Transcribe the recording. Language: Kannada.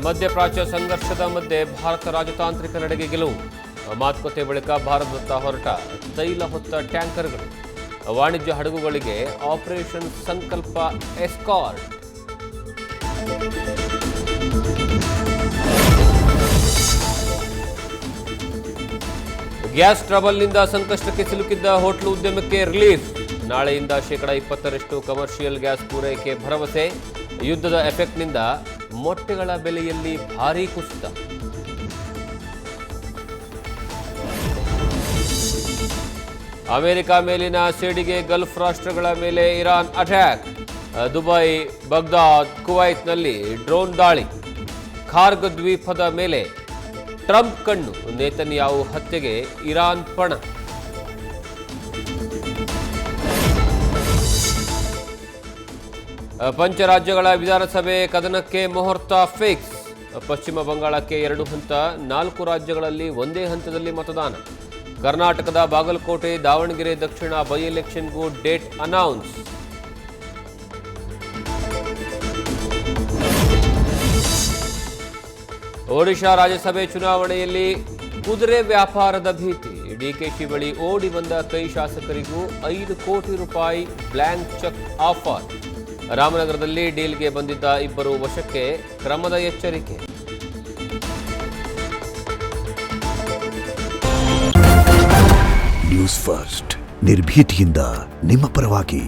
ಮಧ್ಯಪ್ರಾಚ್ಯ ಸಂಘರ್ಷದ ಮಧ್ಯೆ ಭಾರತ ರಾಜತಾಂತ್ರಿಕ ನಡೆಗೆ ಗೆಲುವು. ಮಾತುಕತೆ ಬಳಿಕ ಭಾರತದತ್ತ ಹೊರಟ ತೈಲ ಹೊತ್ತ ಟ್ಯಾಂಕರ್ಗಳು. ವಾಣಿಜ್ಯ ಹಡಗುಗಳಿಗೆ ಆಪರೇಷನ್ ಸಂಕಲ್ಪ ಎಸ್ಕಾರ್ಟ್. ಗ್ಯಾಸ್ ಟ್ರಬಲ್ನಿಂದ ಸಂಕಷ್ಟಕ್ಕೆ ಸಿಲುಕಿದ್ದ ಹೋಟೆಲ್ ಉದ್ಯಮಕ್ಕೆ ರಿಲೀಫ್. ನಾಳೆಯಿಂದ ಶೇಕಡಾ 20% ಕಮರ್ಷಿಯಲ್ ಗ್ಯಾಸ್ ಪೂರೈಕೆ ಭರವಸೆ. ಯುದ್ಧದ ಎಫೆಕ್ಟ್ನಿಂದ ಮೊಟ್ಟೆಗಳ ಬೆಲೆಯಲ್ಲಿ ಭಾರೀ ಕುಸಿತ. ಅಮೆರಿಕ ಮೇಲಿನ ಸೇಡಿಗೆ ಗಲ್ಫ್ ರಾಷ್ಟ್ರಗಳ ಮೇಲೆ ಇರಾನ್ ಅಟ್ಯಾಕ್. ದುಬೈ, ಬಗ್ದಾದ್, ಕುವೈತ್ನಲ್ಲಿ ಡ್ರೋನ್ ದಾಳಿ. ಖಾರ್ಗ್ ದ್ವೀಪದ ಮೇಲೆ ಟ್ರಂಪ್ ಕಣ್ಣು. ನೇತನ್ಯಾಹು ಹತ್ಯೆಗೆ ಇರಾನ್ ಪಣ. ಪಂಚರಾಜ್ಯಗಳ ವಿಧಾನಸಭೆ ಕದನಕ್ಕೆ ಮುಹೂರ್ತ ಫಿಕ್ಸ್. ಪಶ್ಚಿಮ ಬಂಗಾಳಕ್ಕೆ 2 ಹಂತ, 4 ರಾಜ್ಯಗಳಲ್ಲಿ ಒಂದೇ ಹಂತದಲ್ಲಿ ಮತದಾನ. ಕರ್ನಾಟಕದ ಬಾಗಲಕೋಟೆ, ದಾವಣಗೆರೆ ದಕ್ಷಿಣ ಬೈ ಎಲೆಕ್ಷನ್ಗೂ ಡೇಟ್ ಅನೌನ್ಸ್. ಒಡಿಶಾ ರಾಜ್ಯಸಭೆ ಚುನಾವಣೆಯಲ್ಲಿ ಕುದುರೆ ವ್ಯಾಪಾರದ ಭೀತಿ. ಡಿಕೆಶಿ ಬಳಿ ಓಡಿ ಬಂದ ಕೈ ಶಾಸಕರಿಗೂ 5 ಕೋಟಿ ರೂಪಾಯಿ ಬ್ಲ್ಯಾಂಕ್ ಚೆಕ್ ಆಫರ್. ರಾಮನಗರದಲ್ಲಿ ಡೀಲ್ಗೆ ಬಂದಿದ್ದ 2 ವಶಕ್ಕೆ, ಕ್ರಮದ ಎಚ್ಚರಿಕೆ. ನ್ಯೂಸ್ ಫಸ್ಟ್, ನಿರ್ಭೀತಿಯಿಂದ ನಿಮ್ಮ ಪರವಾಗಿ.